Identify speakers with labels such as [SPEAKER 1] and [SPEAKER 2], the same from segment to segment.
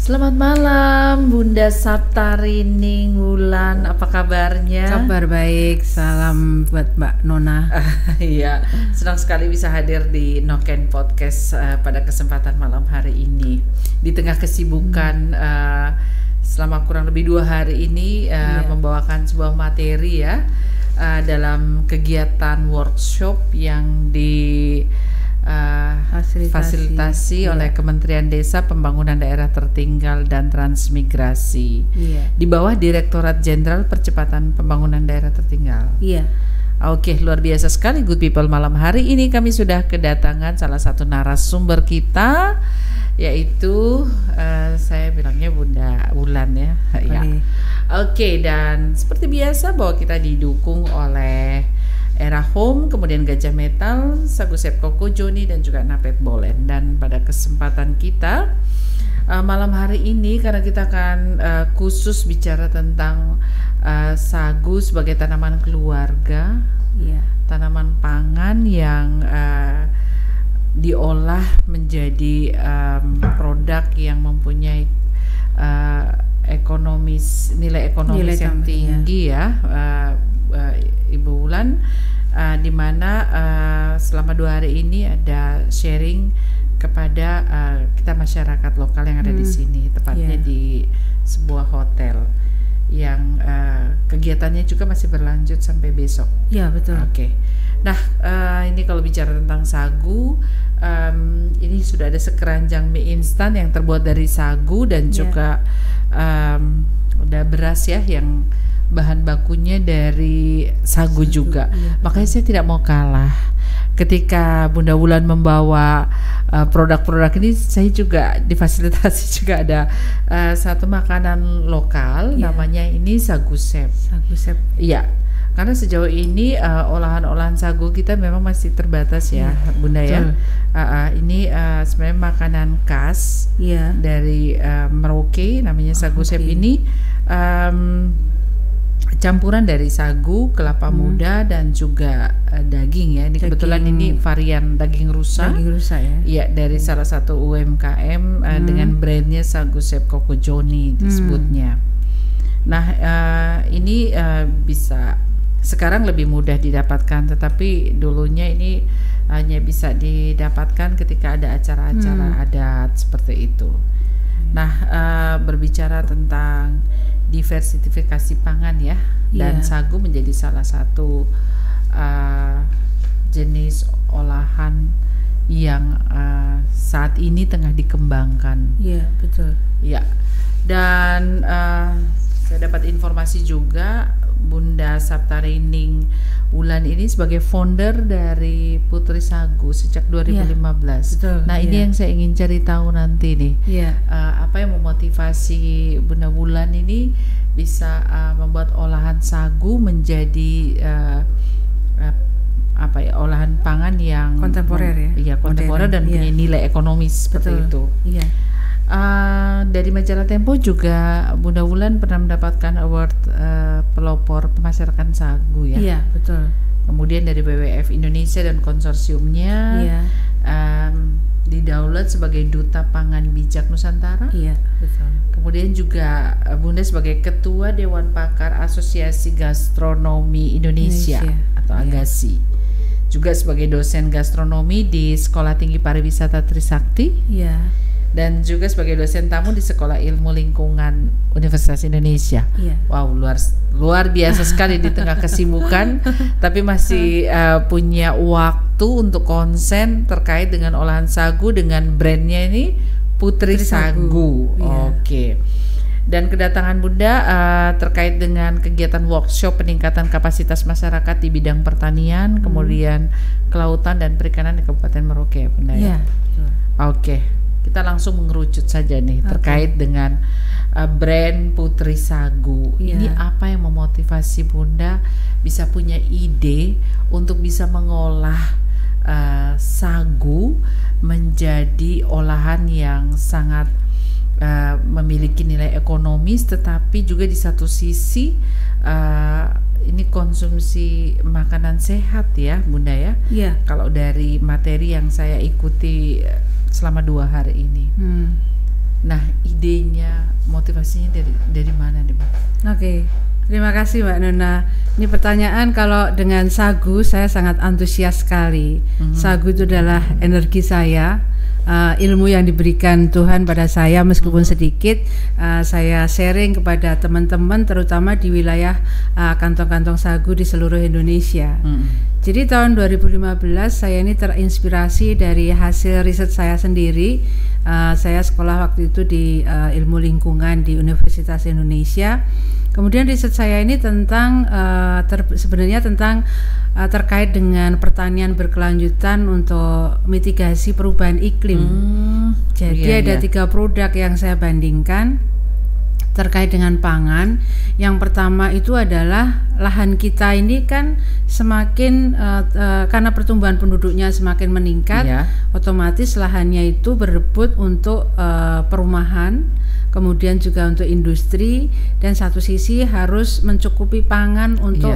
[SPEAKER 1] Selamat malam Bunda Saptarining Wulan, apa kabarnya?
[SPEAKER 2] Kabar baik, salam buat Mbak Nona.
[SPEAKER 1] Iya, senang sekali bisa hadir di Noken Podcast pada kesempatan malam hari ini. Di tengah kesibukan selama kurang lebih 2 hari ini membawakan sebuah materi ya dalam kegiatan workshop yang fasilitasi oleh Kementerian Desa, Pembangunan Daerah Tertinggal dan Transmigrasi di bawah Direktorat Jenderal Percepatan Pembangunan Daerah Tertinggal. Oke, luar biasa sekali good people. Malam hari ini kami sudah kedatangan salah satu narasumber kita, yaitu saya bilangnya Bunda Wulan ya. Oke, dan seperti biasa bahwa kita didukung oleh Era Home, kemudian Gajah Metal, Sagu Sep Koko Joni, dan juga Napet Bolen. Dan pada kesempatan kita malam hari ini, karena kita akan khusus bicara tentang sagu sebagai tanaman keluarga, tanaman pangan yang diolah menjadi produk yang mempunyai nilai ekonomis yang tinggi Ibu Wulan, di mana selama 2 hari ini ada sharing kepada kita masyarakat lokal yang ada di sini, tepatnya di sebuah hotel yang kegiatannya juga masih berlanjut sampai besok.
[SPEAKER 2] Ya, betul.
[SPEAKER 1] Oke. Nah, ini kalau bicara tentang sagu, ini sudah ada sekeranjang mie instan yang terbuat dari sagu dan juga ada beras ya yang bahan bakunya dari sagu juga. Makanya saya tidak mau kalah. Ketika Bunda Wulan membawa produk-produk ini, saya juga difasilitasi juga ada satu makanan lokal, namanya ini sagu sep.
[SPEAKER 2] Sagu sep.
[SPEAKER 1] Iya. Karena sejauh ini olahan-olahan sagu kita memang masih terbatas ya, Bunda ya. Ini sebenarnya makanan khas dari Merauke, namanya sagu sep ini. Campuran dari sagu, kelapa muda, dan juga daging ya. Ini kebetulan ini varian daging rusa.
[SPEAKER 2] Daging rusa ya.
[SPEAKER 1] Iya, dari salah satu UMKM dengan brandnya Sagu Sep Koko Joni disebutnya. Nah, ini bisa sekarang lebih mudah didapatkan, tetapi dulunya ini hanya bisa didapatkan ketika ada acara-acara adat seperti itu. Nah, berbicara tentang diversifikasi pangan ya, dan sagu menjadi salah satu jenis olahan yang saat ini tengah dikembangkan.
[SPEAKER 2] Iya, betul.
[SPEAKER 1] Ya, dan saya dapat informasi juga Bunda Saptarining Wulan ini sebagai founder dari Putri Sagu sejak 2015.
[SPEAKER 2] Betul,
[SPEAKER 1] nah ini yang saya ingin cari tahu nanti nih, apa yang memotivasi Bunda Wulan ini bisa membuat olahan sagu menjadi olahan pangan yang
[SPEAKER 2] kontemporer
[SPEAKER 1] kontemporer dan punya nilai ekonomis seperti itu. Dari majalah Tempo juga Bunda Wulan pernah mendapatkan award pelopor pemasaran sagu ya.
[SPEAKER 2] Iya, betul.
[SPEAKER 1] Kemudian dari WWF Indonesia dan konsorsiumnya didaulat sebagai Duta Pangan Bijak Nusantara.
[SPEAKER 2] Iya, betul.
[SPEAKER 1] Kemudian juga Bunda sebagai Ketua Dewan Pakar Asosiasi Gastronomi Indonesia atau AGASI. Juga sebagai dosen gastronomi di Sekolah Tinggi Pariwisata Trisakti. Dan juga sebagai dosen tamu di Sekolah Ilmu Lingkungan Universitas Indonesia. Wow, luar biasa sekali di tengah kesibukan, tapi masih punya waktu untuk konsen terkait dengan olahan sagu dengan brandnya ini Putri Sagu. Oke. Dan kedatangan Bunda terkait dengan kegiatan workshop peningkatan kapasitas masyarakat di bidang pertanian, kemudian kelautan dan perikanan di Kabupaten Merauke, Bunda ya. Oke. Kita langsung mengerucut saja nih terkait dengan brand Putri Sagu. Ini apa yang memotivasi Bunda bisa punya ide untuk bisa mengolah sagu menjadi olahan yang sangat memiliki nilai ekonomis, tetapi juga di satu sisi ini konsumsi makanan sehat ya, Bunda ya. Kalau dari materi yang saya ikuti selama 2 hari ini. Nah, idenya, motivasinya dari mana nih, Bu?
[SPEAKER 2] Oke, terima kasih Mbak Nona. Ini pertanyaan, kalau dengan sagu saya sangat antusias sekali. Sagu itu adalah energi saya, ilmu yang diberikan Tuhan pada saya meskipun sedikit. Saya sharing kepada teman-teman terutama di wilayah kantong-kantong sagu di seluruh Indonesia. Jadi tahun 2015 saya ini terinspirasi dari hasil riset saya sendiri. Saya sekolah waktu itu di ilmu lingkungan di Universitas Indonesia. Kemudian riset saya ini tentang sebenarnya tentang terkait dengan pertanian berkelanjutan untuk mitigasi perubahan iklim. Jadi ada 3 produk yang saya bandingkan terkait dengan pangan. Yang pertama itu adalah lahan kita ini kan semakin karena pertumbuhan penduduknya semakin meningkat, otomatis lahannya itu berebut untuk perumahan, kemudian juga untuk industri, dan satu sisi harus mencukupi pangan untuk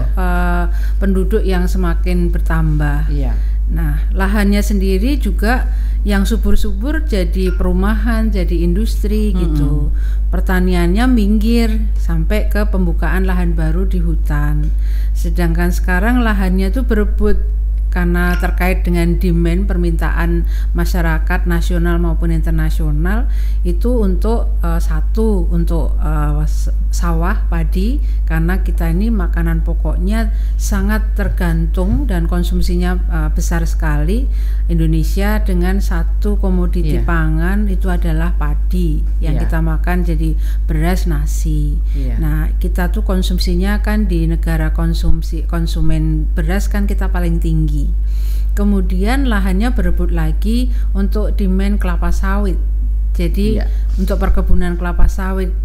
[SPEAKER 2] penduduk yang semakin bertambah. Nah, lahannya sendiri juga yang subur-subur jadi perumahan, jadi industri gitu. Pertaniannya minggir sampai ke pembukaan lahan baru di hutan. Sedangkan sekarang lahannya itu berebut karena terkait dengan demand permintaan masyarakat nasional maupun internasional itu untuk satu untuk sawah padi, karena kita ini makanan pokoknya sangat tergantung dan konsumsinya besar sekali. Indonesia dengan satu komoditi pangan itu adalah padi yang kita makan, jadi beras, nasi. Nah, kita tuh konsumsinya kan di negara konsumen beras kan kita paling tinggi. Kemudian lahannya berebut lagi untuk demand kelapa sawit. Jadi untuk perkebunan kelapa sawit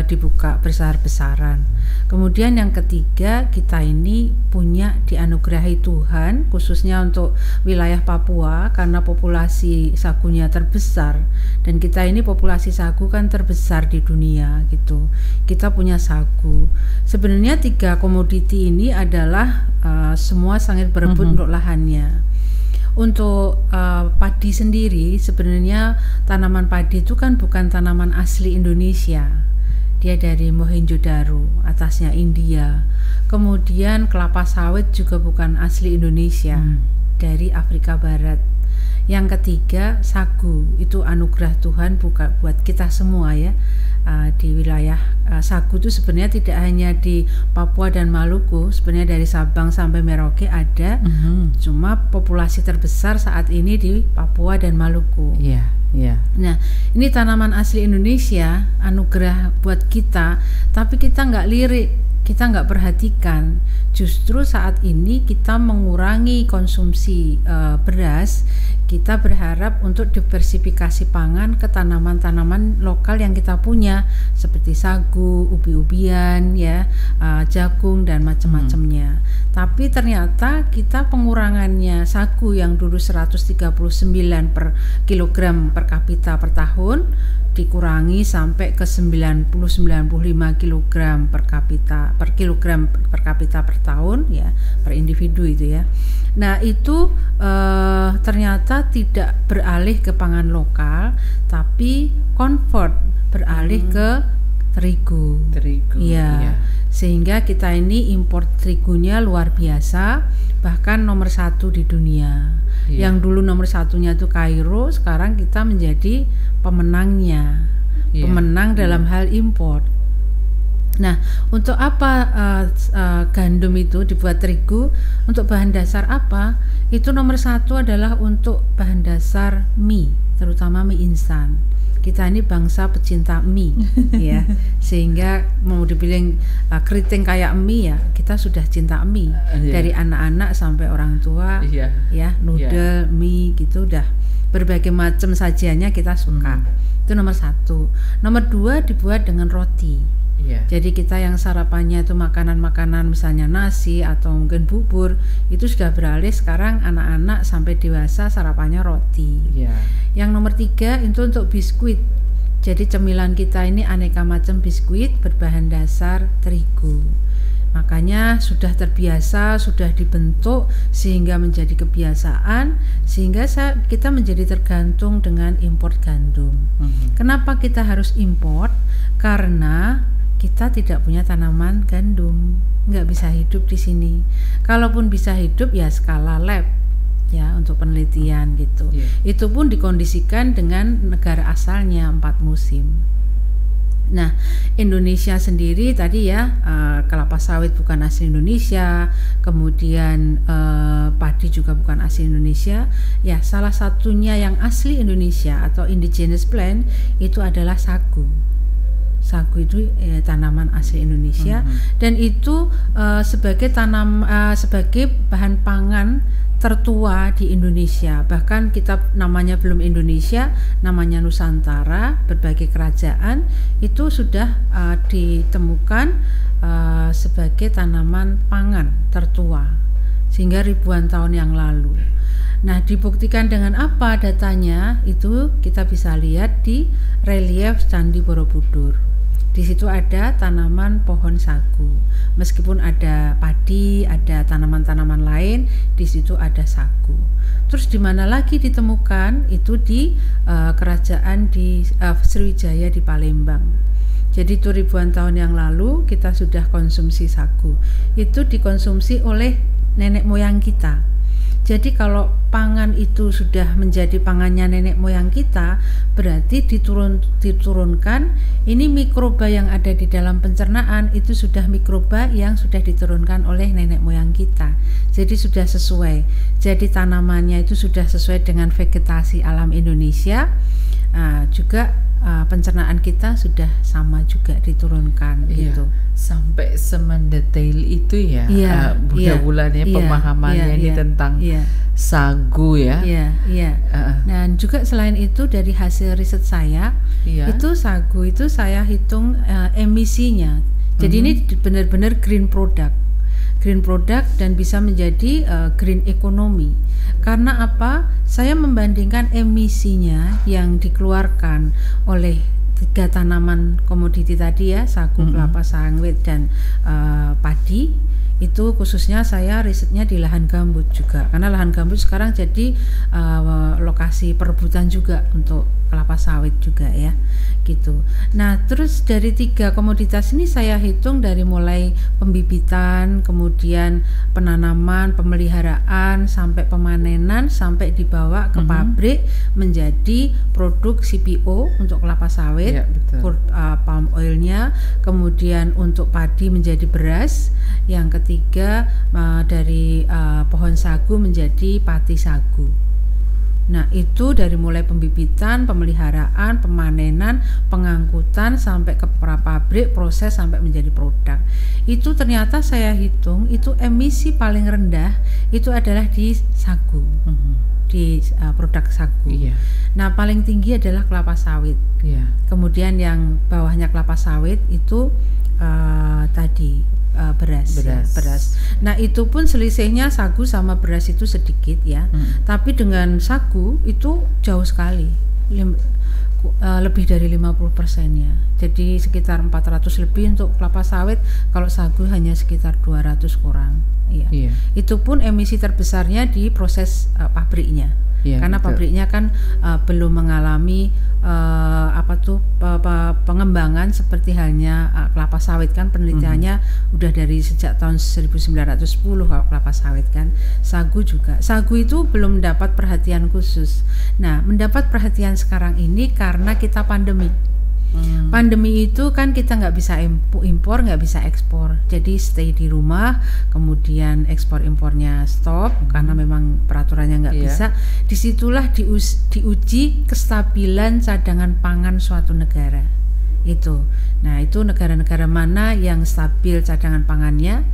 [SPEAKER 2] dibuka besar-besaran. Kemudian yang ketiga, kita ini punya dianugerahi Tuhan khususnya untuk wilayah Papua karena populasi sagunya terbesar, dan kita ini populasi sagu kan terbesar di dunia gitu. Kita punya sagu. Sebenarnya 3 komoditi ini adalah semua sangat berebut untuk lahannya. Untuk padi sendiri, sebenarnya tanaman padi itu kan bukan tanaman asli Indonesia. Dia dari Mohenjo-daro, atasnya India. Kemudian kelapa sawit juga bukan asli Indonesia, dari Afrika Barat. Yang ketiga, sagu itu anugerah Tuhan buat kita semua ya. Di wilayah sagu itu sebenarnya tidak hanya di Papua dan Maluku, sebenarnya dari Sabang sampai Merauke ada. Cuma populasi terbesar saat ini di Papua dan Maluku. Nah, ini tanaman asli Indonesia, anugerah buat kita, tapi kita nggak lirik, kita nggak perhatikan. Justru saat ini kita mengurangi konsumsi beras. Kita berharap untuk diversifikasi pangan ke tanaman-tanaman lokal yang kita punya seperti sagu, ubi-ubian, jagung dan macam-macamnya. Tapi ternyata kita pengurangannya sagu yang dulu 139 per kilogram per kapita per tahun dikurangi sampai ke 90-95 kilogram per kilogram per kapita per tahun ya, per individu itu ya. Nah, itu ternyata tidak beralih ke pangan lokal, tapi convert beralih ke terigu. Sehingga kita ini impor terigunya luar biasa, bahkan nomor 1 di dunia. Yang dulu nomor 1-nya itu Kairo, sekarang kita menjadi pemenangnya, pemenang dalam hal impor. Nah, untuk apa gandum itu dibuat terigu? Untuk bahan dasar apa? Itu nomor 1 adalah untuk bahan dasar mie, terutama mie instan. Kita ini bangsa pecinta mie, ya, sehingga mau dibilang keriting kayak mie ya, kita sudah cinta mie dari anak-anak sampai orang tua, noodle, mie gitu, udah berbagai macam sajiannya kita suka. Itu nomor 1. Nomor 2 dibuat dengan roti. Jadi kita yang sarapannya itu makanan-makanan misalnya nasi atau mungkin bubur, itu sudah beralih sekarang anak-anak sampai dewasa sarapannya roti. Yang nomor 3 itu untuk biskuit. Jadi cemilan kita ini aneka macam biskuit berbahan dasar terigu. Makanya sudah terbiasa, sudah dibentuk sehingga menjadi kebiasaan, sehingga kita menjadi tergantung dengan import gandum. Kenapa kita harus import? Karena kita tidak punya tanaman gandum, nggak bisa hidup di sini. Kalaupun bisa hidup ya skala lab ya untuk penelitian gitu. Itu pun dikondisikan dengan negara asalnya 4 musim. Nah, Indonesia sendiri tadi ya, kelapa sawit bukan asli Indonesia, kemudian padi juga bukan asli Indonesia. Ya, salah satunya yang asli Indonesia atau indigenous plant itu adalah sagu. Sagu itu tanaman asli Indonesia, dan itu sebagai sebagai bahan pangan tertua di Indonesia. Bahkan kita namanya belum Indonesia, namanya Nusantara, berbagai kerajaan itu sudah ditemukan sebagai tanaman pangan tertua sehingga ribuan tahun yang lalu. Nah, dibuktikan dengan apa datanya? Itu kita bisa lihat di relief Candi Borobudur. Di situ ada tanaman pohon sagu. Meskipun ada padi, ada tanaman-tanaman lain, di situ ada sagu. Terus di mana lagi ditemukan? Itu di kerajaan di Sriwijaya di Palembang. Jadi itu ribuan tahun yang lalu kita sudah konsumsi sagu. Itu dikonsumsi oleh nenek moyang kita. Jadi kalau pangan itu sudah menjadi pangannya nenek moyang kita, berarti diturunkan ini mikroba yang ada di dalam pencernaan itu sudah mikroba yang sudah diturunkan oleh nenek moyang kita. Jadi sudah sesuai. Jadi tanamannya itu sudah sesuai dengan vegetasi alam Indonesia. Juga pencernaan kita sudah sama juga diturunkan gitu.
[SPEAKER 1] Sampai semendetail itu ya, bulan-bulannya pemahamannya ini tentang sagu ya. Dan juga selain itu dari hasil riset saya, itu sagu itu saya hitung emisinya. Jadi ini benar-benar green product dan bisa menjadi green economy. Karena apa? Saya membandingkan emisinya yang dikeluarkan oleh 3 tanaman komoditi tadi ya, sagu, kelapa sawit dan padi. Itu khususnya saya risetnya di lahan gambut juga, karena lahan gambut sekarang jadi lokasi perebutan juga untuk kelapa sawit juga ya gitu. Nah, terus dari 3 komoditas ini saya hitung dari mulai pembibitan, kemudian penanaman, pemeliharaan, sampai pemanenan, sampai dibawa ke pabrik menjadi produk CPO untuk kelapa sawit, palm oilnya, kemudian untuk padi menjadi beras, yang ketiga dari pohon sagu menjadi pati sagu. Nah, itu dari mulai pembibitan, pemeliharaan, pemanenan, pengangkutan sampai ke pabrik, proses sampai menjadi produk. Itu ternyata saya hitung itu emisi paling rendah itu adalah di sagu. Di produk sagu. Nah, paling tinggi adalah kelapa sawit. Kemudian yang bawahnya kelapa sawit itu tadi beras. Nah, itu pun selisihnya sagu sama beras itu sedikit ya. Tapi dengan sagu itu jauh sekali. Lebih dari 50%-nya. Jadi sekitar 400 lebih untuk kelapa sawit, kalau sagu hanya sekitar 200 kurang. Itu pun emisi terbesarnya di proses pabriknya. Karena pabriknya kan belum mengalami pengembangan seperti halnya kelapa sawit kan, penelitiannya udah dari sejak tahun 1910 kalau kelapa sawit kan. Sagu juga. Sagu itu belum mendapat perhatian khusus. Nah, mendapat perhatian sekarang ini karena kita pandemi. Pandemi itu kan kita nggak bisa impor, nggak bisa ekspor, jadi stay di rumah, kemudian ekspor impornya stop karena memang peraturannya nggak bisa. Disitulah diuji kestabilan cadangan pangan suatu negara itu. Nah, itu negara-negara mana yang stabil cadangan pangannya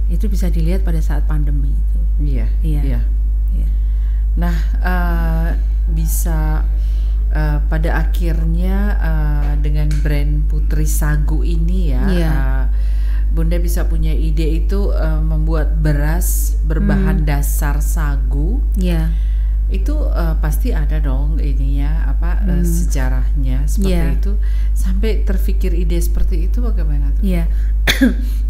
[SPEAKER 1] itu bisa dilihat pada saat pandemi itu. Nah, bisa pada akhirnya dengan brand Putri Sagu ini ya, Bunda bisa punya ide itu membuat beras berbahan dasar sagu Itu pasti ada dong ininya sejarahnya seperti itu sampai terfikir ide seperti itu bagaimana tuh?
[SPEAKER 2] Iya.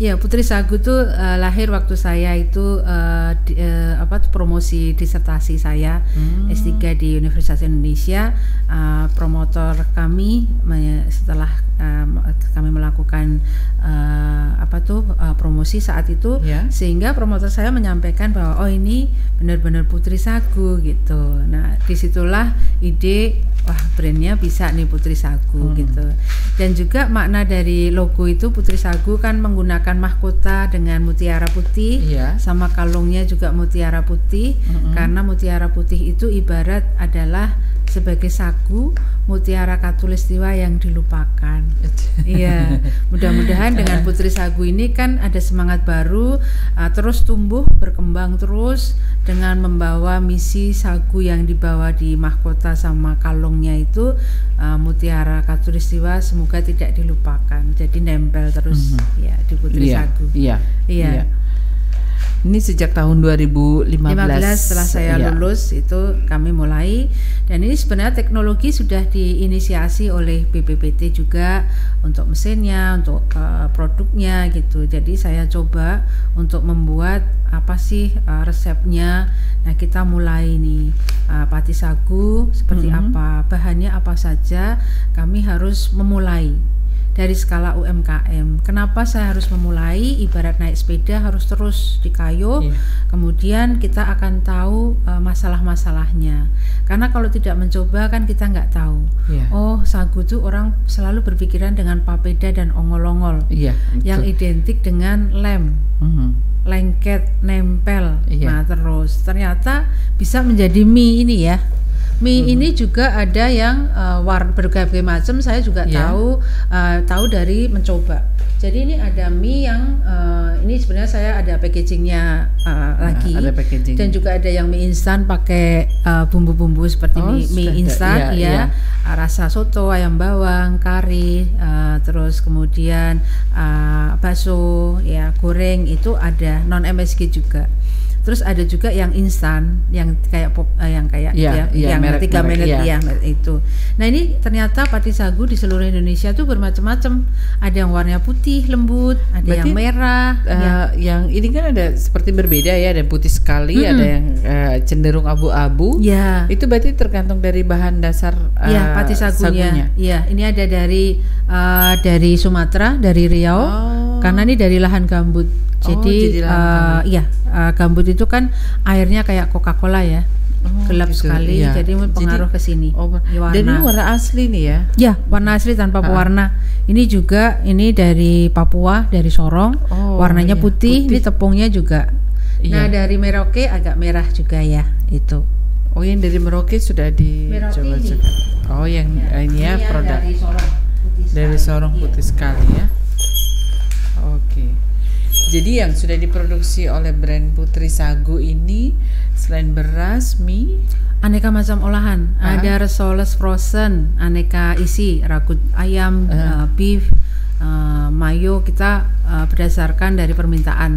[SPEAKER 2] Ya, Putri Sagu tuh lahir waktu saya itu promosi disertasi saya S3 di Universitas Indonesia. Promotor kami setelah kami melakukan promosi saat itu, sehingga promotor saya menyampaikan bahwa oh ini benar-benar Putri Sagu gitu. Nah, disitulah ide wah brandnya bisa nih Putri Sagu gitu. Dan juga makna dari logo itu Putri Sagu kan menggunakan mahkota dengan mutiara putih, sama kalungnya juga mutiara putih, karena mutiara putih itu ibarat adalah sebagai sagu mutiara Katulistiwa yang dilupakan. Iya, mudah-mudahan dengan Putri Sagu ini kan ada semangat baru, terus tumbuh berkembang terus dengan membawa misi sagu yang dibawa di mahkota sama kalungnya itu, mutiara Katulistiwa semoga tidak dilupakan. Jadi nempel terus ya di Putri Sagu. Iya.
[SPEAKER 1] Ini sejak tahun 2015
[SPEAKER 2] setelah saya lulus itu kami mulai, dan ini sebenarnya teknologi sudah diinisiasi oleh BPPT juga untuk mesinnya, untuk produknya gitu. Jadi saya coba untuk membuat apa sih resepnya. Nah, kita mulai nih pati sagu seperti apa, bahannya apa saja, kami harus memulai dari skala UMKM. Kenapa saya harus memulai? Ibarat naik sepeda harus terus dikayuh, kemudian kita akan tahu masalah-masalahnya. Karena kalau tidak mencoba kan kita nggak tahu. Oh, sagu itu orang selalu berpikiran dengan papeda dan ongol-ongol, yang identik dengan lem, lengket, nempel. Nah, terus ternyata bisa menjadi mie ini ya. Mie ini juga ada yang berbagai macam. Saya juga tahu dari mencoba. Jadi ini ada mie yang ini sebenarnya saya ada packagingnya lagi, dan juga ada yang mie instan pakai bumbu-bumbu seperti mie instan, rasa soto, ayam bawang, kari, terus kemudian bakso, goreng itu ada, non MSG juga. Terus ada juga yang instan, yang kayak yang 3 menit itu. Nah, ini ternyata pati sagu di seluruh Indonesia tuh bermacam-macam. Ada yang warnanya putih lembut, ada berarti yang merah.
[SPEAKER 1] Yang ini kan ada seperti berbeda ya, ada yang putih sekali, ada yang cenderung abu-abu. Itu berarti tergantung dari bahan dasar
[SPEAKER 2] pati sagunya. Iya, ini ada dari Sumatera, dari Riau, karena ini dari lahan gambut. Jadi gambut itu kan airnya kayak Coca-Cola ya, gelap sekali, jadi pengaruh ke sini.
[SPEAKER 1] Dan ini warna asli nih ya?
[SPEAKER 2] Ya, warna asli tanpa pewarna. Ini juga dari Papua, dari Sorong, warnanya putih. Ini tepungnya juga. Nah, dari Merauke agak merah juga ya itu.
[SPEAKER 1] Oh, yang dari Merauke sudah dicoba juga. Oh, yang ini ya produk dari Sorong putih sekali ya. Oke. Jadi yang sudah diproduksi oleh brand Putri Sagu ini selain beras, mie,
[SPEAKER 2] aneka macam olahan. Ada risoles frozen, aneka isi, ragut ayam, beef, mayo kita berdasarkan dari permintaan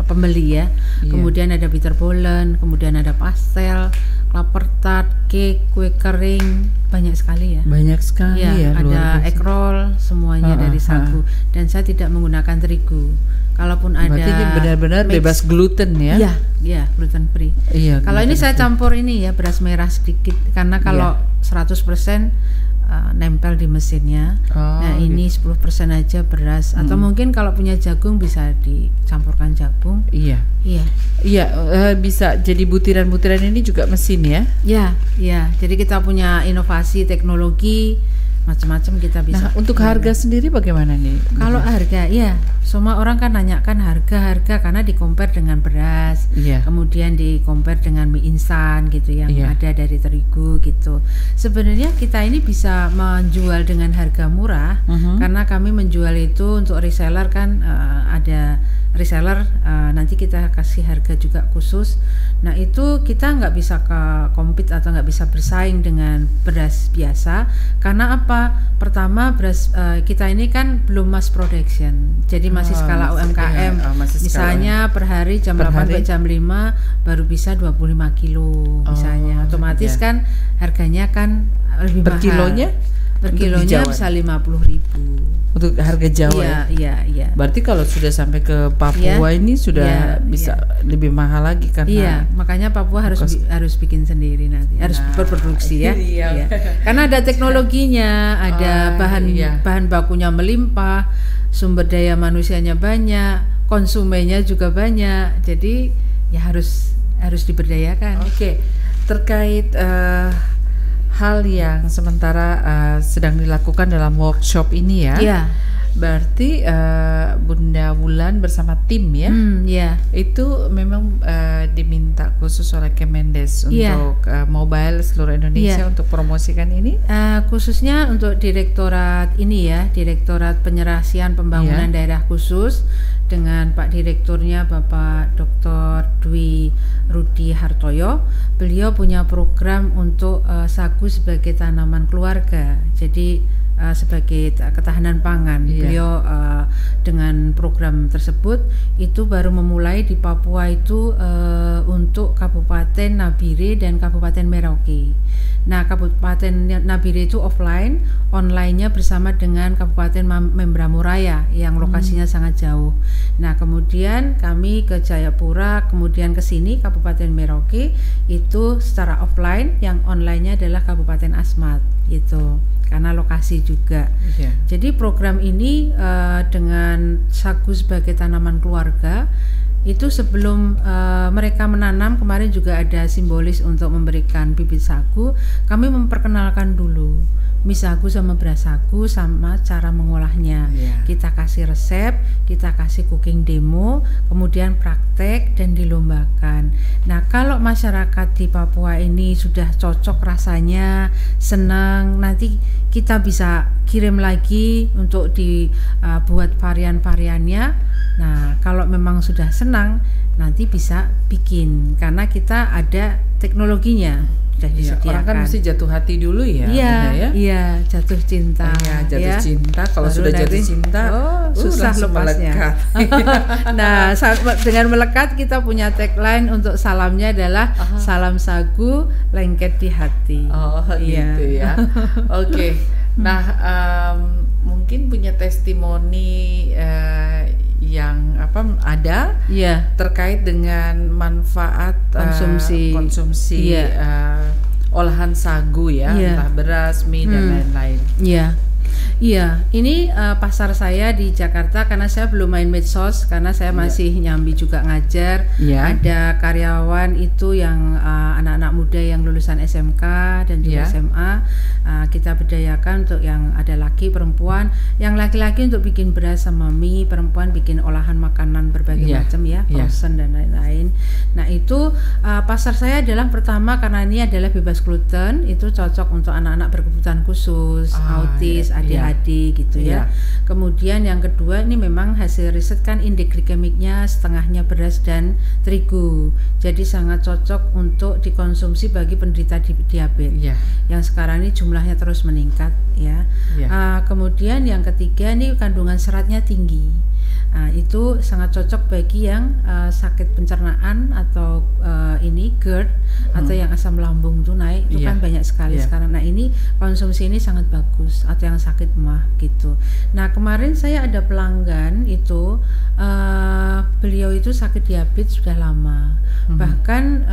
[SPEAKER 2] pembeli ya. Kemudian ada bitterballen, kemudian ada pastel, klaper tart, cake, kue kering, banyak sekali ya.
[SPEAKER 1] Banyak sekali ya.
[SPEAKER 2] Ada egg roll, semuanya dari sagu. Dan saya tidak menggunakan terigu. Kalaupun ada,
[SPEAKER 1] berarti ini benar-benar bebas gluten ya?
[SPEAKER 2] Iya, gluten free. Kalau ini saya campur ini ya, beras merah sedikit, karena kalau 100% nempel di mesinnya. Nah, ini 10% aja beras, atau mungkin kalau punya jagung bisa dicampurkan jagung.
[SPEAKER 1] Iya, bisa jadi butiran-butiran ini juga mesin ya?
[SPEAKER 2] Iya. Jadi kita punya inovasi teknologi macam-macam kita bisa.
[SPEAKER 1] Nah, untuk harga sendiri bagaimana nih?
[SPEAKER 2] Kalau harga, semua orang kan nanyakan harga karena di-compare dengan beras, kemudian di-compare dengan mie instan gitu yang ada dari terigu gitu. Sebenarnya kita ini bisa menjual dengan harga murah, karena kami menjual itu untuk reseller kan ada reseller, nanti kita kasih harga juga khusus. Nah itu kita nggak bisa compete atau nggak bisa bersaing dengan beras biasa, karena apa? Pertama beras kita ini kan belum mass production, jadi masih skala UMKM. Misalnya per hari jam 8 sampai jam 5 baru bisa 25 kilo misalnya. Otomatis kan harganya kan lebih mahal. Per kilonya bisa 50.000
[SPEAKER 1] untuk harga Jawa.
[SPEAKER 2] Iya.
[SPEAKER 1] Berarti kalau sudah sampai ke Papua ini sudah bisa lebih mahal lagi karena.
[SPEAKER 2] Iya, makanya Papua harus bikin sendiri nanti, harus berproduksi ya. Iya. Karena ada teknologinya, ada bahan bakunya melimpah, sumber daya manusianya banyak, konsumennya juga banyak. Jadi ya harus diberdayakan.
[SPEAKER 1] Oke. Terkait hal yang sementara sedang dilakukan dalam workshop ini ya.
[SPEAKER 2] Iya.
[SPEAKER 1] Berarti Bunda Wulan bersama tim ya.
[SPEAKER 2] Iya.
[SPEAKER 1] Itu memang diminta khusus oleh Kemendes untuk mobile seluruh Indonesia untuk promosikan ini.
[SPEAKER 2] Khususnya untuk direktorat ini ya, Direktorat Penyerasian Pembangunan Daerah Khusus dengan Pak Direkturnya Bapak Dr. Dwi Rudi Hartoyo. Beliau punya program untuk sagu sebagai tanaman keluarga. Jadi sebagai ketahanan pangan. Beliau dengan program tersebut itu baru memulai di Papua itu untuk Kabupaten Nabire dan Kabupaten Merauke. Nah, Kabupaten Nabire itu offline, online-nya bersama dengan Kabupaten Membramo Raya yang lokasinya sangat jauh. Nah, kemudian kami ke Jayapura, kemudian ke sini Kabupaten Merauke itu secara offline, yang online-nya adalah Kabupaten Asmat gitu. Karena lokasi juga. Jadi program ini dengan sagu sebagai tanaman keluarga itu sebelum mereka menanam, kemarin juga ada simbolis untuk memberikan bibit sagu, kami memperkenalkan dulu mie sagu sama beras sagu sama cara mengolahnya. Kita kasih resep, kita kasih cooking demo, kemudian praktek dan dilombakan. Nah, kalau masyarakat di Papua ini sudah cocok rasanya, senang, nanti kita bisa kirim lagi untuk dibuat varian-variannya. Nah, kalau memang sudah senang, nanti bisa bikin karena kita ada teknologinya.
[SPEAKER 1] Orang kan mesti jatuh hati dulu ya.
[SPEAKER 2] Iya, jatuh cinta.
[SPEAKER 1] Jatuh cinta. Kalau sudah jatuh cinta,
[SPEAKER 2] susah lepasnya. Nah, dengan melekat kita punya tagline untuk salamnya adalah salam sagu lengket di hati.
[SPEAKER 1] Gitu ya. Oke. Nah, mungkin punya testimoni yang ada terkait dengan manfaat konsumsi olahan sagu entah beras, mie dan lain-lain.
[SPEAKER 2] Iya, ini pasar saya di Jakarta karena saya belum main medsos karena saya masih nyambi juga ngajar. Ada karyawan itu yang anak-anak muda yang lulusan SMK dan juga SMA. Kita berdayakan untuk yang ada laki, perempuan, yang laki-laki untuk bikin beras sama mie, perempuan bikin olahan makanan berbagai macam frozen dan lain-lain. Nah itu pasar saya adalah pertama karena ini adalah bebas gluten, itu cocok untuk anak-anak berkebutuhan khusus, autis, adik-adik gitu ya. Kemudian yang kedua ini memang hasil riset kan indeks glikemiknya setengahnya beras dan terigu, jadi sangat cocok untuk dikonsumsi bagi penderita diabetes yang sekarang ini jumlahnya terus meningkat kemudian yang ketiga ini kandungan seratnya tinggi. Itu sangat cocok bagi yang sakit pencernaan atau ini GERD atau yang asam lambung itu naik itu kan banyak sekali sekarang. Nah ini konsumsi ini sangat bagus atau yang sakit mah gitu. Nah kemarin saya ada pelanggan itu beliau itu sakit diabetes sudah lama, bahkan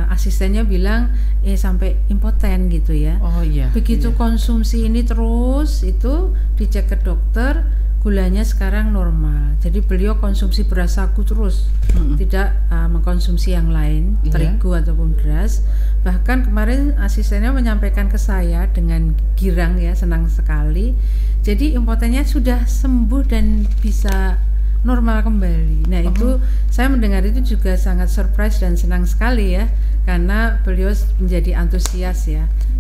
[SPEAKER 2] asistennya bilang sampai impoten gitu ya. Begitu konsumsi ini terus itu dicek ke dokter, gulanya sekarang normal. Jadi beliau konsumsi beras sagu terus, tidak mengkonsumsi yang lain, terigu ataupun beras. Bahkan kemarin asistennya menyampaikan ke saya dengan girang senang sekali. Jadi impotennya sudah sembuh dan bisa normal kembali. Nah itu saya mendengar itu juga sangat surprise dan senang sekali karena beliau menjadi antusias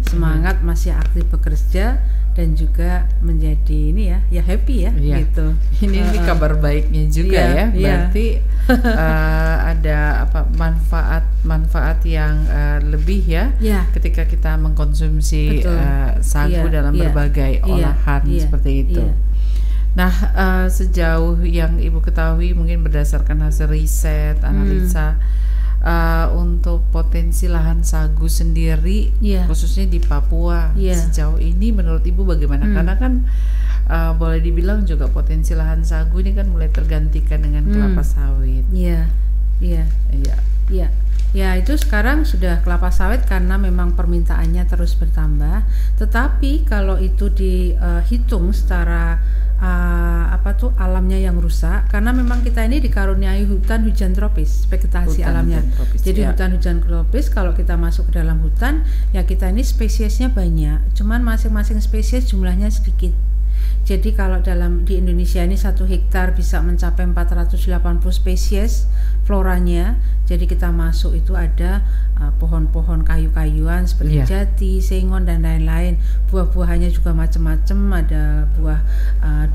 [SPEAKER 2] semangat masih aktif bekerja dan juga menjadi ini ya happy ya, gitu.
[SPEAKER 1] Ini kabar baiknya juga ya. Berarti ada manfaat yang lebih ya, ketika kita mengkonsumsi sagu dalam berbagai olahan seperti itu. Nah, sejauh yang Ibu ketahui, mungkin berdasarkan hasil riset, analisa, untuk potensi lahan sagu sendiri, khususnya di Papua, sejauh ini menurut Ibu bagaimana? Karena kan boleh dibilang juga potensi lahan sagu ini kan mulai tergantikan dengan kelapa sawit.
[SPEAKER 2] Ya, itu sekarang sudah kelapa sawit karena memang permintaannya terus bertambah. Tetapi kalau itu dihitung secara alamnya yang rusak, karena memang kita ini dikaruniai hutan hujan tropis, vegetasi alamnya. Jadi hutan hujan tropis, kalau kita masuk ke dalam hutan, ya kita ini spesiesnya banyak, cuman masing-masing spesies jumlahnya sedikit. Jadi kalau di Indonesia ini 1 hektar bisa mencapai 480 spesies floranya. Jadi kita masuk itu ada pohon-pohon kayu-kayuan seperti jati, sengon dan lain-lain. Buah-buahannya juga macam-macam, ada buah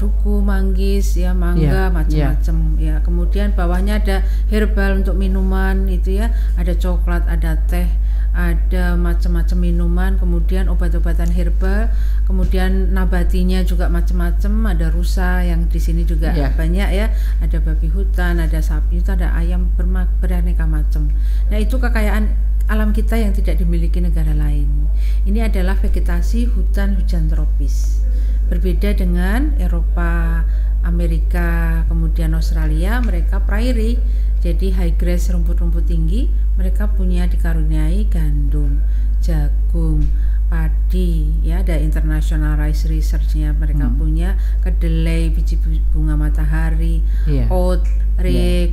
[SPEAKER 2] duku, manggis, mangga, macam-macam. Ya, kemudian bawahnya ada herbal untuk minuman itu ya, ada coklat, ada teh, ada macam-macam minuman, kemudian obat-obatan herbal, kemudian nabatinya juga macam-macam, ada rusa yang di sini juga banyak ya, ada babi hutan, ada sapi hutan, ada ayam, beraneka macam. Nah, itu kekayaan alam kita yang tidak dimiliki negara lain. Ini adalah vegetasi hutan hujan tropis. Berbeda dengan Eropa, Amerika, kemudian Australia, mereka prairie. Jadi high grass, rumput-rumput tinggi, mereka punya dikaruniai gandum, jagung, padi, ya, ada International Rice Research-nya, mereka punya kedelai, biji bunga matahari, oat,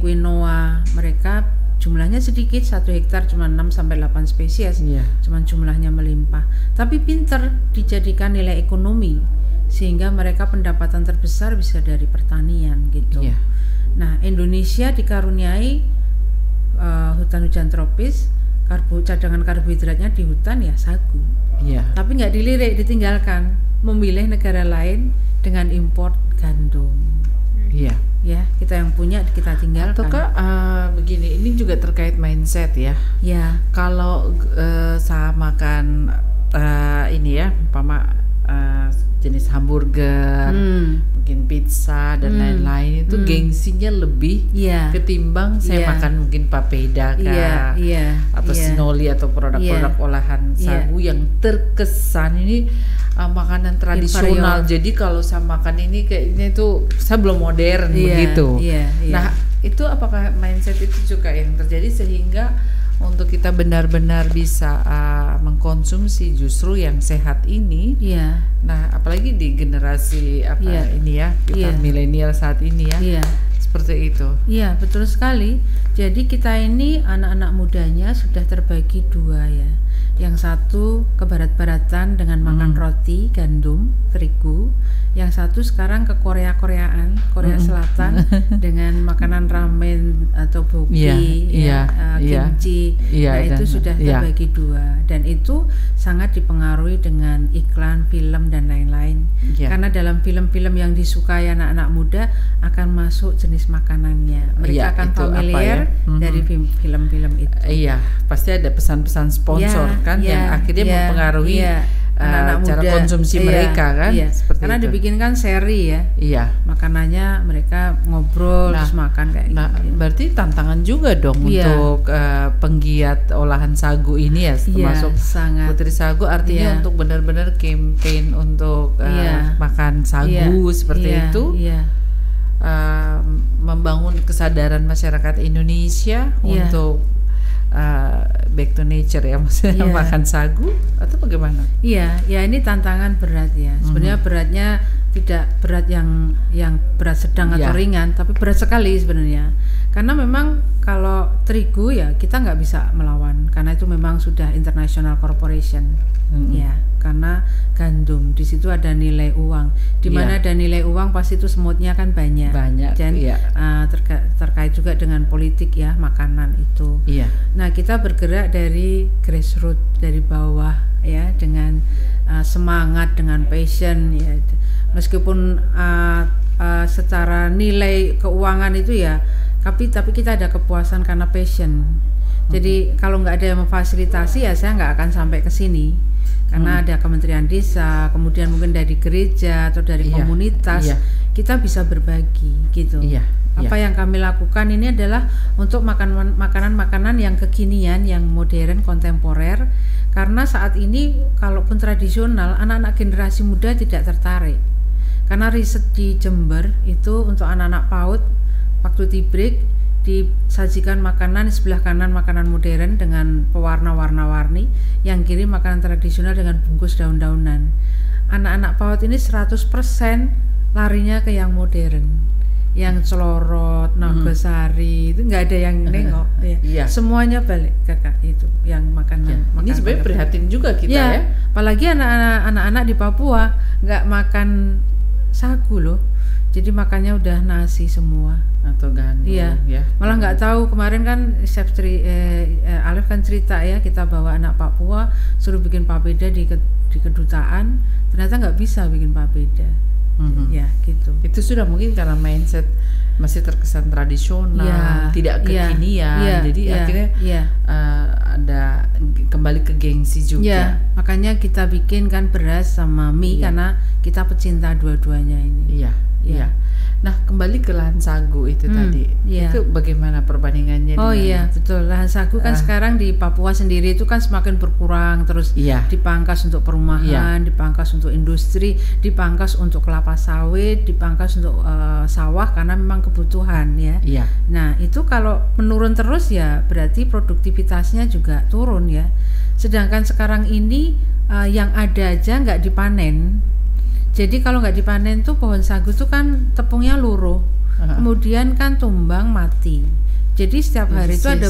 [SPEAKER 2] quinoa, mereka jumlahnya sedikit, 1 hektar cuma 6-8 spesies, cuman jumlahnya melimpah. Tapi pinter dijadikan nilai ekonomi, sehingga mereka pendapatan terbesar bisa dari pertanian gitu. Nah, Indonesia dikaruniai hutan hujan tropis, cadangan karbohidratnya di hutan ya sagu. Tapi nggak dilirik, ditinggalkan, memilih negara lain dengan import gandum. Ya, kita yang punya kita tinggalkan.
[SPEAKER 1] Ataukah begini, ini juga terkait mindset ya. Kalau samakan ini ya, umpama jenis hamburger, mungkin pizza dan lain-lain, itu gengsinya lebih ketimbang saya makan mungkin papeda atau sinoli atau produk-produk olahan sagu yang terkesan ini makanan tradisional. Jadi kalau saya makan ini kayaknya itu saya belum modern begitu. Nah, itu apakah mindset itu juga yang terjadi sehingga untuk kita benar-benar bisa mengkonsumsi justru yang sehat ini? Nah, apalagi di generasi ini ya, kita milenial saat ini ya, seperti itu.
[SPEAKER 2] Betul sekali. Jadi kita ini anak-anak mudanya sudah terbagi 2 ya. Yang satu ke barat-baratan dengan makan roti, gandum, terigu. Yang satu sekarang ke Korea-Koreaan, Korea Selatan dengan makanan ramen atau boki, kimchi. Nah, itu sudah terbagi 2 dan itu sangat dipengaruhi dengan iklan, film dan lain-lain. Karena dalam film-film yang disukai anak-anak muda akan masuk jenis makanannya. Mereka akan familiar dari film-film itu.
[SPEAKER 1] Pasti ada pesan-pesan sponsor kan yang akhirnya mempengaruhi anak-anak cara muda, konsumsi mereka kan, seperti
[SPEAKER 2] karena
[SPEAKER 1] itu.
[SPEAKER 2] Dibikinkan seri ya, makanannya mereka ngobrol terus makan kayak gitu.
[SPEAKER 1] Berarti tantangan juga dong untuk penggiat olahan sagu ini ya, termasuk Putri Sagu, artinya untuk benar-benar campaign untuk makan sagu seperti itu. Membangun kesadaran masyarakat Indonesia untuk back to nature ya, maksudnya makan sagu atau bagaimana?
[SPEAKER 2] Ini tantangan berat ya. Sebenarnya beratnya tidak berat yang berat sedang atau ringan, tapi berat sekali sebenarnya. Karena memang kalau terigu ya kita nggak bisa melawan, karena itu memang sudah international corporation. Karena gandum di situ ada nilai uang, di mana ada nilai uang pasti itu semutnya kan banyak dan terkait juga dengan politik ya, makanan itu. Nah, kita bergerak dari grassroots, dari bawah ya, dengan semangat, dengan passion ya. Meskipun secara nilai keuangan itu ya, tapi kita ada kepuasan karena passion. Jadi kalau nggak ada yang memfasilitasi ya saya nggak akan sampai ke sini, karena ada Kementerian Desa, kemudian mungkin dari gereja atau dari komunitas, kita bisa berbagi gitu. Apa yang kami lakukan ini adalah untuk makanan-makanan yang kekinian, yang modern, kontemporer, karena saat ini kalaupun tradisional, anak-anak generasi muda tidak tertarik. Karena riset di Jember itu untuk anak-anak PAUD, waktu tea break disajikan makanan, sebelah kanan makanan modern dengan pewarna warna-warni, yang kiri makanan tradisional dengan bungkus daun-daunan. Anak-anak PAUD ini 100% larinya ke yang modern, yang Celorot, Nagosari, itu nggak ada yang nengok ya. Semuanya balik ke itu yang makanan.
[SPEAKER 1] Ini sebenarnya prihatin juga kita ya.
[SPEAKER 2] Apalagi anak-anak di Papua nggak makan sagu loh, jadi makannya udah nasi semua
[SPEAKER 1] atau gandum.
[SPEAKER 2] Malah nggak tahu, kemarin kan Chef Alif kan cerita ya, kita bawa anak Papua suruh bikin papeda di kedutaan, ternyata nggak bisa bikin papeda. Ya gitu. Itu
[SPEAKER 1] sudah mungkin karena mindset masih terkesan tradisional, tidak kekinian, jadi akhirnya ada kembali ke gengsi juga.
[SPEAKER 2] Makanya kita bikin kan beras sama mie karena kita pecinta dua-duanya ini.
[SPEAKER 1] Nah, kembali ke lahan sagu itu tadi, itu bagaimana perbandingannya?
[SPEAKER 2] Betul. Lahan sagu kan sekarang di Papua sendiri itu kan semakin berkurang, terus dipangkas untuk perumahan, dipangkas untuk industri, dipangkas untuk kelapa sawit, dipangkas untuk sawah karena memang kebutuhan ya. Nah, itu kalau menurun terus ya berarti produktivitasnya juga turun ya. Sedangkan sekarang ini yang ada aja nggak dipanen. Jadi kalau nggak dipanen tuh pohon sagu tuh kan tepungnya luruh, kemudian kan tumbang mati. Jadi setiap hari itu ada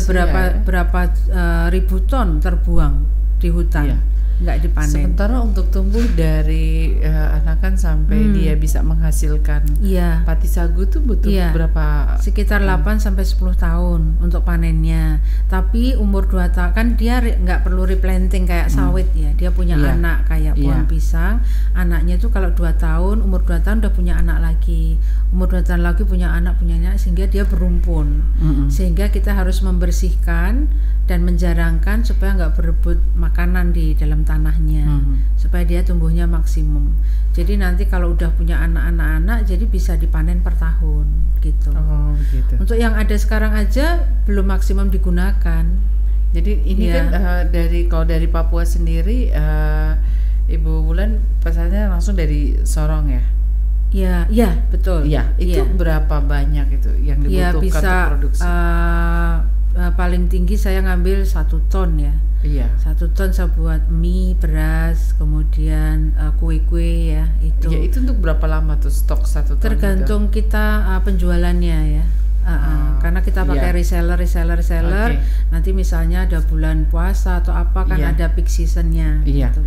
[SPEAKER 2] berapa ribu ton terbuang di hutan, nggak dipanen.
[SPEAKER 1] Sementara untuk tumbuh dari anakan sampai dia bisa menghasilkan pati sagu tuh butuh berapa?
[SPEAKER 2] Sekitar 8 sampai 10 tahun untuk panennya. Tapi umur 2 tahun kan dia nggak perlu replanting kayak sawit ya. Dia punya anak kayak pohon pisang. Anaknya tuh kalau 2 tahun, umur 2 tahun udah punya anak lagi. Umur 2 tahun lagi punya anak sehingga dia berumpun. Sehingga kita harus membersihkan dan menjarangkan supaya nggak berebut makanan di dalam tanahnya, supaya dia tumbuhnya maksimum. Jadi nanti kalau udah punya anak-anak jadi bisa dipanen per tahun gitu. Untuk yang ada sekarang aja belum maksimum digunakan.
[SPEAKER 1] Jadi ini kan kalau dari Papua sendiri, Ibu Wulan pesannya langsung dari Sorong ya?
[SPEAKER 2] Iya betul.
[SPEAKER 1] Itu berapa banyak itu yang dibutuhkan untuk produksi?
[SPEAKER 2] Paling tinggi saya ngambil 1 ton ya. 1 ton saya buat mie, beras, kemudian kue-kue ya itu.
[SPEAKER 1] Itu untuk berapa lama tuh stok 1 ton?
[SPEAKER 2] Tergantung itu? Kita penjualannya ya. Karena kita pakai reseller. Nanti misalnya ada bulan puasa atau apa kan ada peak seasonnya. Gitu.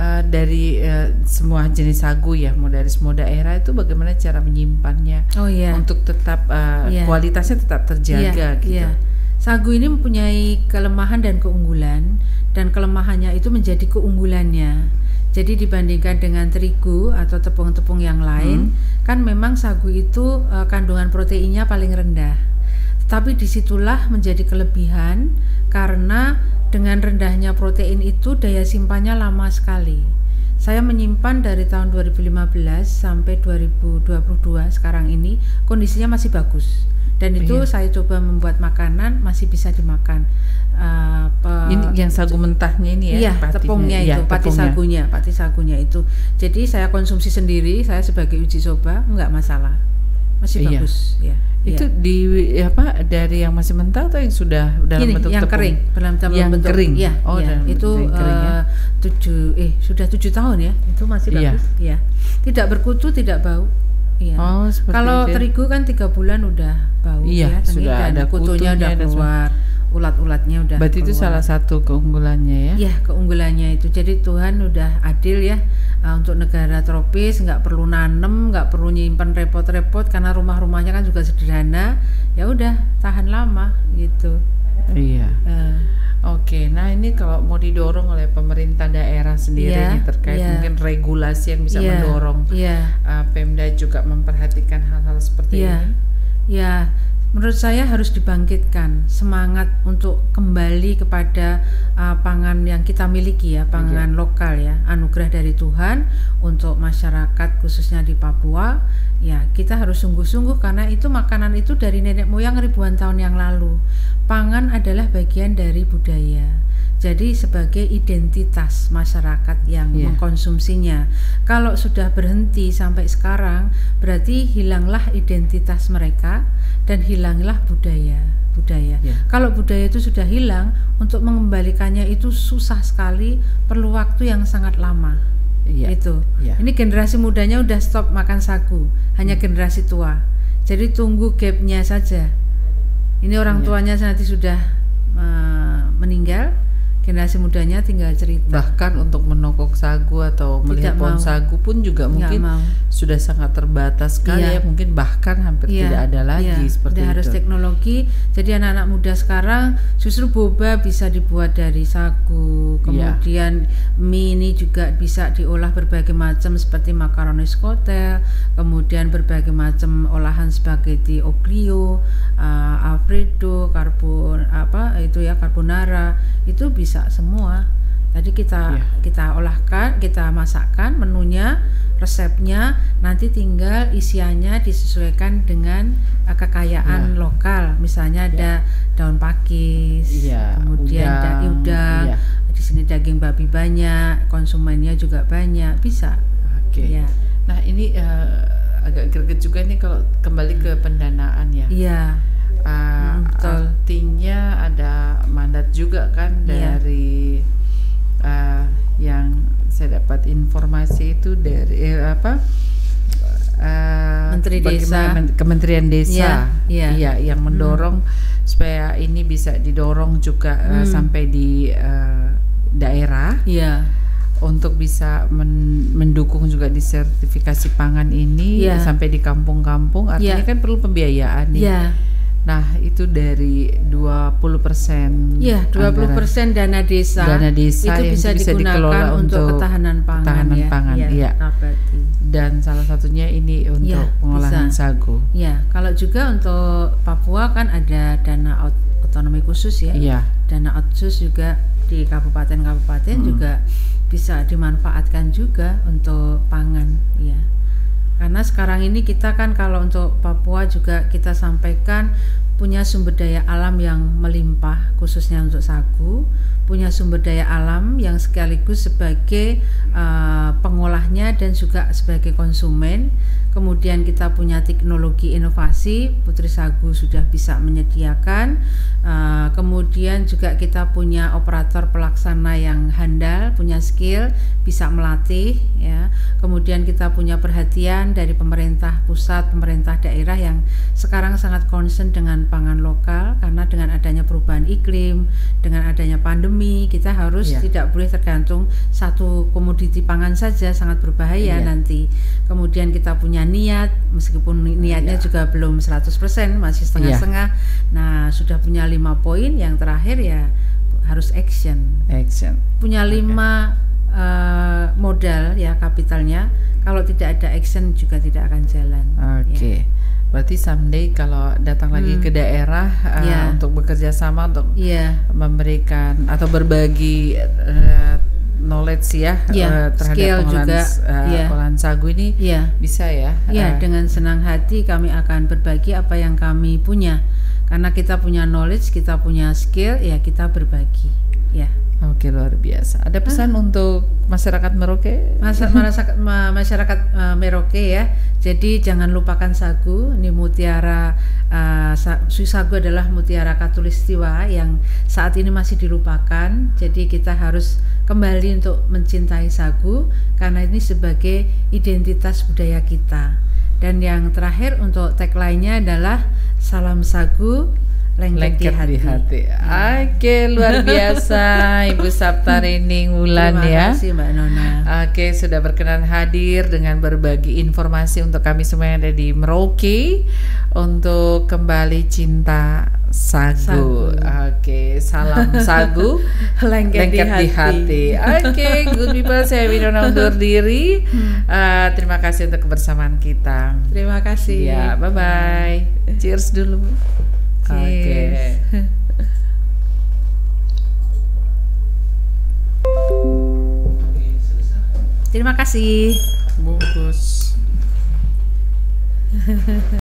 [SPEAKER 2] Dari semua jenis sagu ya, mau dari semua daerah itu bagaimana cara menyimpannya untuk tetap kualitasnya tetap terjaga gitu. Sagu ini mempunyai kelemahan dan keunggulan, dan kelemahannya itu menjadi keunggulannya. Jadi dibandingkan dengan terigu atau tepung-tepung yang lain, kan memang sagu itu kandungan proteinnya paling rendah. Tapi disitulah menjadi kelebihan, karena dengan rendahnya protein itu daya simpannya lama sekali. Saya menyimpan dari tahun 2015 sampai 2022 sekarang ini kondisinya masih bagus. Dan itu saya coba membuat makanan masih bisa dimakan.
[SPEAKER 1] Ini yang sagu mentahnya ini ya?
[SPEAKER 2] Tepungnya itu, pati sagunya itu. Jadi saya konsumsi sendiri, saya sebagai uji coba nggak masalah, masih bagus.
[SPEAKER 1] Itu dari yang masih mentah atau yang sudah dalam bentuk
[SPEAKER 2] yang
[SPEAKER 1] tepung?
[SPEAKER 2] Kering, dalam bentuk
[SPEAKER 1] kering.
[SPEAKER 2] Itu sudah 7 tahun ya, itu masih bagus. Tidak berkutu, tidak bau. Kalau terigu kan 3 bulan udah bau
[SPEAKER 1] sudah
[SPEAKER 2] dan
[SPEAKER 1] ada
[SPEAKER 2] kutunya udah keluar, ulat-ulatnya udah
[SPEAKER 1] berarti
[SPEAKER 2] keluar.
[SPEAKER 1] Itu salah satu keunggulannya ya?
[SPEAKER 2] Keunggulannya itu. Jadi Tuhan udah adil ya, untuk negara tropis nggak perlu nanem, nggak perlu nyimpen repot-repot karena rumah-rumahnya kan juga sederhana. Ya udah tahan lama gitu.
[SPEAKER 1] Oke, nah ini kalau mau didorong oleh pemerintah daerah sendiri nih terkait mungkin regulasi yang bisa mendorong Pemda juga memperhatikan hal-hal seperti ini.
[SPEAKER 2] Ya, menurut saya harus dibangkitkan semangat untuk kembali kepada pangan yang kita miliki ya, pangan lokal ya, anugerah dari Tuhan untuk masyarakat khususnya di Papua. Ya, kita harus sungguh-sungguh karena itu makanan itu dari nenek moyang ribuan tahun yang lalu. Pangan adalah bagian dari budaya. Jadi sebagai identitas masyarakat yang mengkonsumsinya. Kalau sudah berhenti sampai sekarang, berarti hilanglah identitas mereka dan hilanglah budaya. Kalau budaya itu sudah hilang, untuk mengembalikannya itu susah sekali, perlu waktu yang sangat lama. Ini generasi mudanya udah stop makan sagu, hanya generasi tua. Jadi tunggu gapnya saja. Ini orang tuanya nanti sudah meninggal, generasi mudanya tinggal cerita.
[SPEAKER 1] Bahkan untuk menokok sagu atau melihat pohon sagu pun juga mungkin sudah sangat terbatas sekali ya, mungkin bahkan hampir tidak ada lagi seperti itu.
[SPEAKER 2] Harus teknologi. Jadi anak-anak muda sekarang justru boba bisa dibuat dari sagu, kemudian mie ini juga bisa diolah berbagai macam seperti makaroni skotel, kemudian berbagai macam olahan spaghetti oglio, alfredo, carbonara, itu bisa semua. Tadi kita olahkan, kita masakkan menunya, resepnya, nanti tinggal isiannya disesuaikan dengan kekayaan lokal. Misalnya ada daun pakis, kemudian udang, di sini daging babi banyak, konsumennya juga banyak, bisa.
[SPEAKER 1] Nah ini agak greget juga nih kalau kembali ke pendanaan ya. Artinya ada mandat juga kan dari yang saya dapat informasi itu dari
[SPEAKER 2] Menteri Desa,
[SPEAKER 1] Kementerian Desa, yang mendorong supaya ini bisa didorong juga sampai di daerah, untuk bisa mendukung juga di sertifikasi pangan ini sampai di kampung-kampung. Artinya kan perlu pembiayaan nih. Nah itu dari 20%.
[SPEAKER 2] 20% dana desa itu bisa digunakan untuk ketahanan pangan.
[SPEAKER 1] Dan salah satunya ini untuk pengolahan sagu.
[SPEAKER 2] Kalau juga untuk Papua kan ada dana otonomi khusus ya. Dana otsus juga di kabupaten-kabupaten juga bisa dimanfaatkan juga untuk pangan Karena sekarang ini kita kan kalau untuk Papua juga kita sampaikan punya sumber daya alam yang melimpah khususnya untuk sagu, punya sumber daya alam yang sekaligus sebagai pengolahnya dan juga sebagai konsumen. Kemudian kita punya teknologi inovasi, Putri Sagu sudah bisa menyediakan. Kemudian juga kita punya operator pelaksana yang handal, punya skill, bisa melatih Kemudian kita punya perhatian dari pemerintah pusat, pemerintah daerah yang sekarang sangat concern dengan pangan lokal, karena dengan adanya perubahan iklim, dengan adanya pandemi, kita harus tidak boleh tergantung satu komoditi pangan saja, sangat berbahaya nanti. Kemudian kita punya niat, meskipun niatnya juga belum 100%, masih setengah-setengah. Nah, sudah punya 5 poin, yang terakhir harus action. Punya 5 modal kapitalnya, kalau tidak ada action juga tidak akan jalan.
[SPEAKER 1] Berarti someday kalau datang lagi ke daerah untuk bekerja sama untuk memberikan atau berbagi knowledge terhadap olahan sagu ini bisa
[SPEAKER 2] dengan senang hati kami akan berbagi apa yang kami punya, karena kita punya knowledge, kita punya skill, kita berbagi
[SPEAKER 1] luar biasa. Ada pesan untuk masyarakat Merauke?
[SPEAKER 2] Masyarakat Merauke jadi jangan lupakan sagu. Ini mutiara, sagu adalah mutiara Katulistiwa yang saat ini masih dilupakan. Jadi kita harus kembali untuk mencintai sagu, karena ini sebagai identitas budaya kita. Dan yang terakhir untuk tagline-nya adalah salam sagu, lengket di hati.
[SPEAKER 1] Oke, luar biasa Ibu Saptarining Wulan ya.
[SPEAKER 2] Terima kasih Mbak Nona.
[SPEAKER 1] Oke, sudah berkenan hadir dengan berbagi informasi untuk kami semua yang ada di Merauke untuk kembali cinta sagu. Oke, salam sagu lengket di hati. Oke, good people, saya Winona undur diri. Terima kasih untuk kebersamaan kita.
[SPEAKER 2] Terima kasih.
[SPEAKER 1] Ya, bye bye. Cheers dulu. Oke.
[SPEAKER 2] Terima kasih.
[SPEAKER 1] Bungkus.